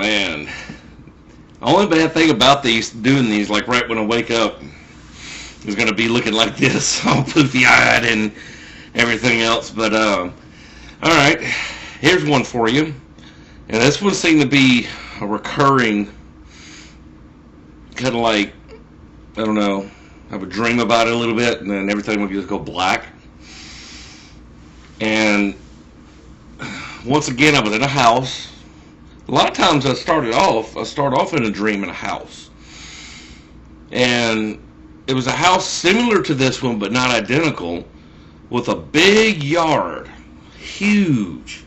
man. The only bad thing about doing these, like right when I wake up, is going to be looking like this, all poofy-eyed and everything else. But, alright, here's one for you. And this one seemed to be a recurring, kind of like, I don't know, I would dream about it a little bit, and then everything would just go black. And once again, I was in a house. A lot of times I start off in a dream in a house. And it was a house similar to this one, but not identical, with a big yard, huge.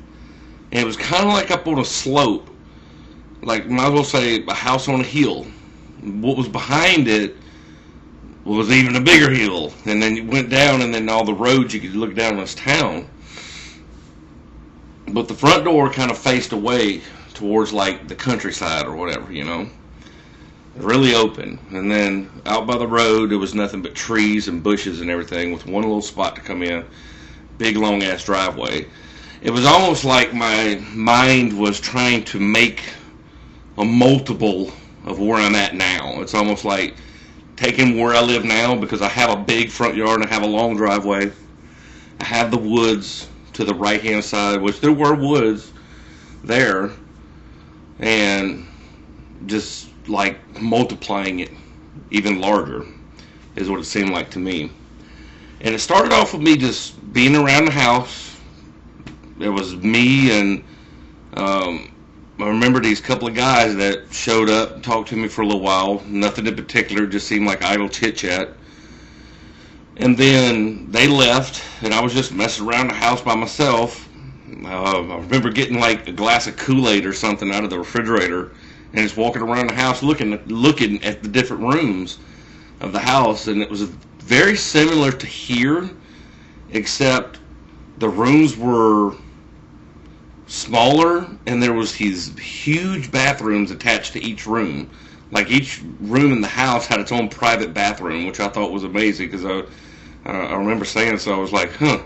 And it was kind of like up on a slope, like might as well say a house on a hill. What was behind it was even a bigger hill, and then you went down, and then all the roads you could look down this town. But the front door kind of faced away towards like the countryside or whatever, you know. Really open. And then out by the road there was nothing but trees and bushes and everything, with one little spot to come in. Big long ass driveway. It was almost like my mind was trying to make a multiple of where I'm at now. It's almost like taking where I live now, because I have a big front yard and I have a long driveway. I have the woods to the right hand side, which there were woods there, and just like multiplying it even larger is what it seemed like to me. And it started off with me just being around the house. It was me and I remember these couple of guys that showed up and talked to me for a little while. Nothing in particular, just seemed like idle chit chat. And then they left, and I was just messing around the house by myself. I remember getting like a glass of Kool-Aid or something out of the refrigerator and just walking around the house looking at the different rooms of the house. And it was very similar to here, except the rooms were smaller, and there was these huge bathrooms attached to each room. Like each room in the house had its own private bathroom, which I thought was amazing, because I remember saying so. I was like, I'm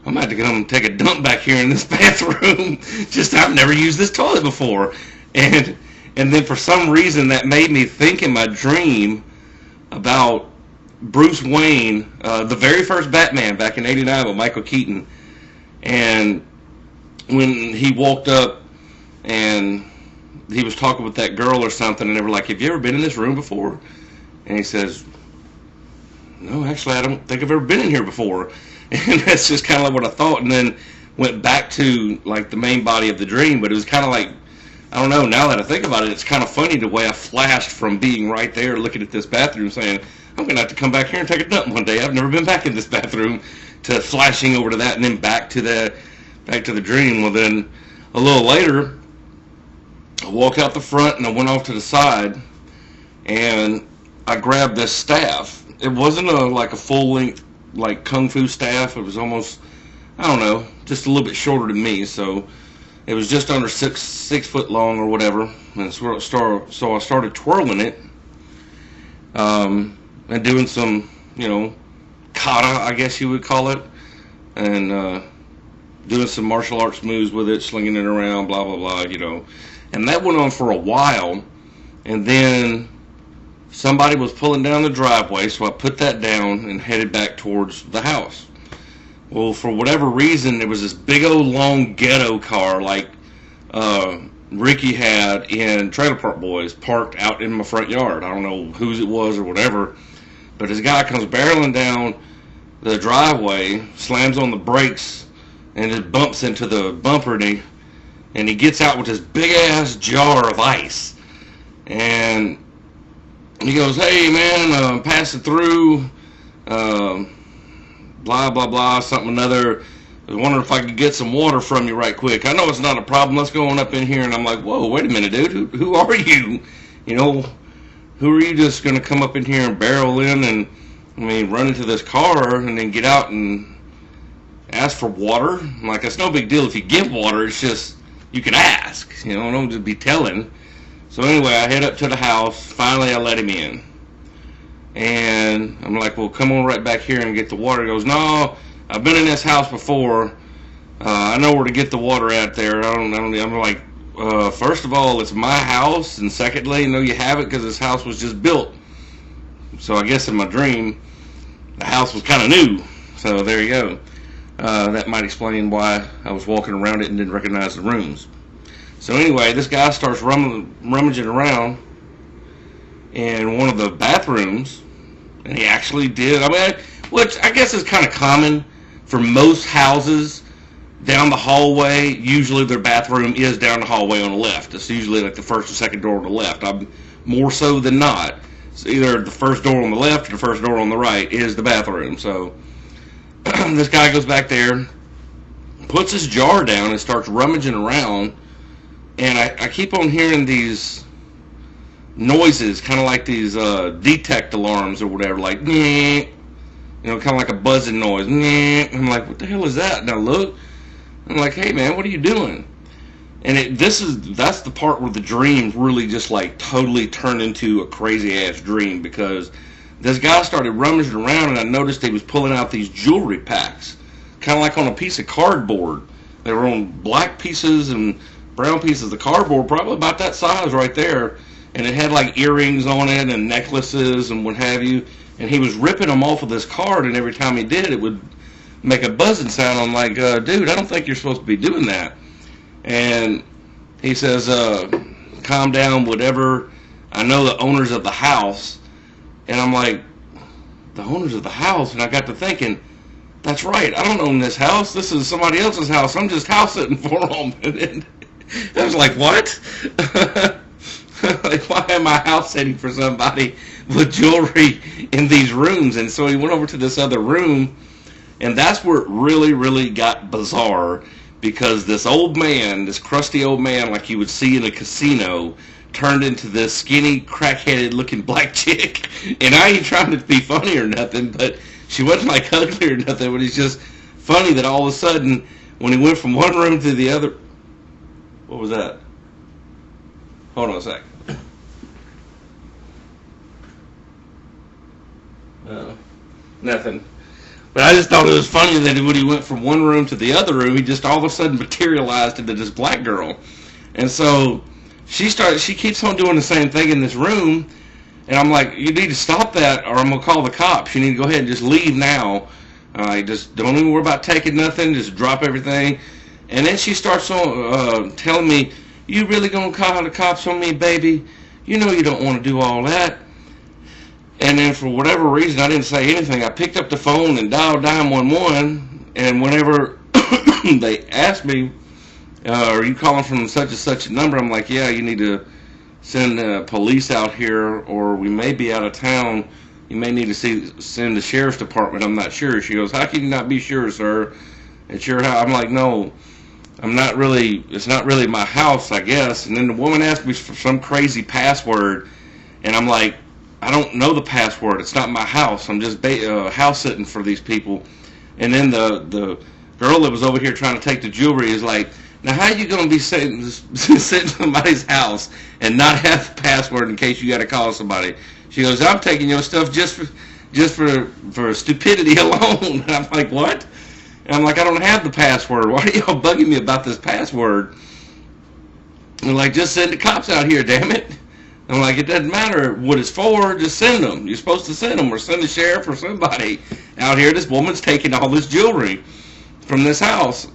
about to come and take a dump back here in this bathroom. Just, I've never used this toilet before. And then for some reason that made me think in my dream about Bruce Wayne, the very first Batman back in '89 with Michael Keaton. And when he walked up and he was talking with that girl or something, and they were like, have you ever been in this room before? And he says, no, actually I don't think I've ever been in here before. And that's just kind of like what I thought, and then went back to like the main body of the dream. But it was kind of like, I don't know, now that I think about it, it's kind of funny the way I flashed from being right there looking at this bathroom saying, I'm going to have to come back here and take a dump one day. I've never been back in this bathroom, to flashing over to that and then back to the dream. Well, then a little later, I walked out the front and I went off to the side and I grabbed this staff. It wasn't like a full-length like kung fu staff. It was almost, I don't know, just a little bit shorter than me. So it was just under six foot long or whatever. And so I started twirling it and doing some, kata, I guess you would call it, and doing some martial arts moves with it, slinging it around, blah, blah, blah, And that went on for a while, and then somebody was pulling down the driveway, so I put that down and headed back towards the house. Well, for whatever reason, there was this big old long ghetto car like Ricky had in Trailer Park Boys parked out in my front yard. I don't know whose it was or whatever, but this guy comes barreling down the driveway, slams on the brakes, and just bumps into the bumper, and he gets out with this big ass jar of ice, and he goes, hey man, passing through, blah blah blah, something another. I was wondering if I could get some water from you right quick. I know it's not a problem, let's go on up in here. And I'm like, whoa, wait a minute, dude, who are you? Who are you just going to come up in here and barrel in and, run into this car and then get out and ask for water? I'm like, it's no big deal if you give water, it's just, you can ask, don't just be telling. So anyway, I head up to the house. Finally, I let him in. And I'm like, well, come on right back here and get the water. He goes, no, I've been in this house before. I know where to get the water at there. I'm like, first of all, it's my house, and secondly, no, you haven't, because this house was just built. So I guess in my dream, the house was kind of new. So there you go. That might explain why I was walking around it and didn't recognize the rooms. So anyway, this guy starts rummaging around in one of the bathrooms, and he actually did. I mean, which I guess is kind of common for most houses. Down the hallway, usually their bathroom is down the hallway on the left. It's usually like the first or second door on the left. More so than not, it's either the first door on the left or the first door on the right is the bathroom. So this guy goes back there, puts his jar down, and starts rummaging around. And I keep on hearing these noises, kind of like these detect alarms or whatever, like, kind of like a buzzing noise. I'm like, what the hell is that? And I look, I'm like, hey man, what are you doing? And that's the part where the dream really just like totally turned into a crazy ass dream, because this guy started rummaging around, and I noticed he was pulling out these jewelry packs, kind of like on a piece of cardboard. They were on black pieces and brown pieces of cardboard, probably about that size right there, and it had like earrings on it and necklaces and what have you, and he was ripping them off of this card, and every time he did, it would make a buzzing sound. I'm like, dude, I don't think you're supposed to be doing that. And he says, calm down, whatever. I know the owners of the house. And I'm like, the owners of the house? And I got to thinking, that's right, I don't own this house. This is somebody else's house. I'm just house sitting for them. And I was like, what? Like, why am I house sitting for somebody with jewelry in these rooms? And so he went over to this other room, and that's where it really, really got bizarre, because this old man, this crusty old man like you would see in a casino, turned into this skinny, crack-headed looking black chick. And I ain't trying to be funny or nothing, but she wasn't like ugly or nothing, but it's just funny that all of a sudden, when he went from one room to the other... What was that? Hold on a sec. Nothing. But I just thought it was funny that when he went from one room to the other room, he just all of a sudden materialized into this black girl. And so she keeps on doing the same thing in this room, and I'm like, you need to stop that, or I'm going to call the cops. You need to go ahead and just leave now. Just don't even worry about taking nothing. Just drop everything. And then she starts on telling me, you really going to call the cops on me, baby? You know you don't want to do all that. And then for whatever reason, I didn't say anything. I picked up the phone and dialed 911, and whenever they asked me, are you calling from such and such a number? I'm like, yeah, you need to send police out here, or we may be out of town. You may need to send the sheriff's department. I'm not sure. She goes, how can you not be sure, sir? It's your house. I'm like, no, I'm not really. It's not really my house, I guess. And then the woman asked me for some crazy password, and I'm like, I don't know the password. It's not my house. I'm just house sitting for these people. And then the girl that was over here trying to take the jewelry is like, now how are you going to be sitting in somebody's house and not have the password in case you got to call somebody? She goes, I'm taking your stuff just for stupidity alone. And I'm like, what? And I'm like, I don't have the password. Why are y'all bugging me about this password? And like, just send the cops out here, damn it. I'm like, it doesn't matter what it's for, just send them. You're supposed to send them, or send the sheriff or somebody out here. This woman's taking all this jewelry from this house.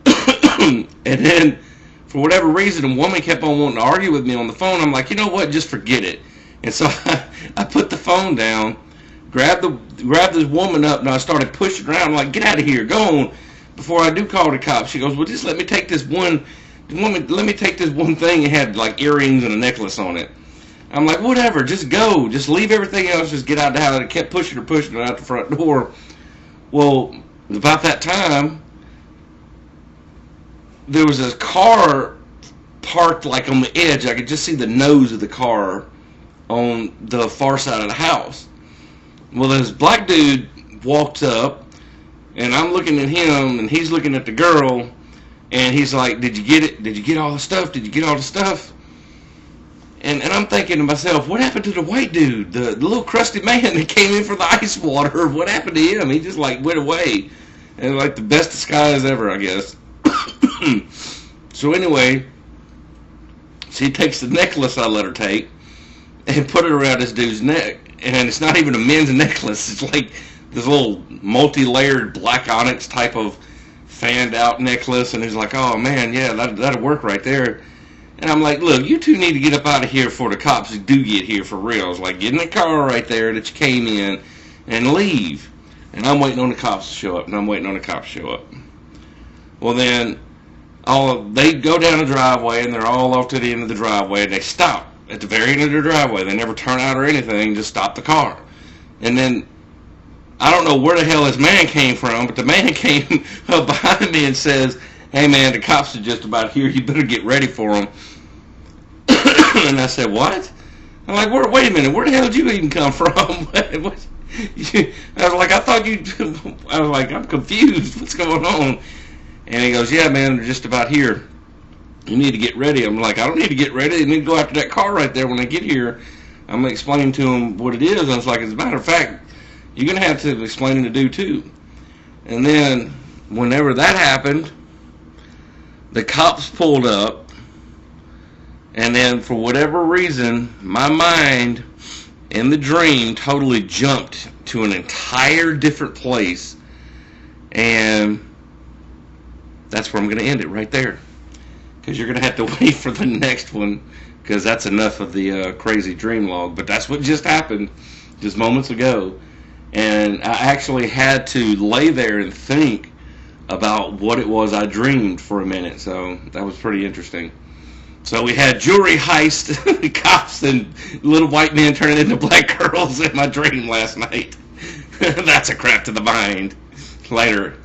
And then, for whatever reason, the woman kept on wanting to argue with me on the phone. I'm like, you know what, just forget it. And so I put the phone down, grabbed this woman up, and I started pushing around. I'm like, get out of here, go on, before I do call the cops. She goes, well, just let me take this one. Let me take this one thing. It had like earrings and a necklace on it. I'm like, whatever, just go. Just leave everything else. Just get out of the house. I kept pushing her out the front door. Well, about that time, there was a car parked like on the edge. I could just see the nose of the car on the far side of the house. Well, this black dude walks up, and I'm looking at him, and he's looking at the girl. And he's like, did you get it? Did you get all the stuff? Did you get all the stuff? And I'm thinking to myself, what happened to the white dude? The little crusty man that came in for the ice water? What happened to him? He just like went away. And like the best disguise ever, I guess. So anyway, She takes the necklace I let her take and put it around this dude's neck. And it's not even a men's necklace. It's like this little multi-layered black onyx type of fanned-out necklace. And he's like, oh, man, yeah, that'll work right there. And I'm like, look, you two need to get up out of here before the cops do get here for real. I was like, get in the car right there that you came in and leave. And I'm waiting on the cops to show up, and I'm waiting on the cops to show up. Well, then they go down the driveway, and they're all off to the end of the driveway, and they stop at the very end of their driveway. They never turn out or anything, just stop the car. And then I don't know where the hell this man came from, but the man came up behind me and says, hey, man, the cops are just about here. You better get ready for them. And I said, what? I'm like, wait a minute. Where the hell did you even come from? I was like, I was like, I'm confused. What's going on? And he goes, yeah, man, they're just about here. You need to get ready. I'm like, I don't need to get ready. They need to go after that car right there when they get here. I'm going to explain to them what it is. And I was like, as a matter of fact, you're going to have to explain to do too. And then whenever that happened, the cops pulled up, and then for whatever reason, my mind in the dream totally jumped to an entire different place, and that's where I'm going to end it right there, because you're going to have to wait for the next one, because that's enough of the crazy dream log. But that's what just happened just moments ago, and I actually had to lay there and think about what it was I dreamed for a minute, so that was pretty interesting. So we had jewelry heist, cops, and little white men turning into black girls in my dream last night. That's a crap to the mind. Later.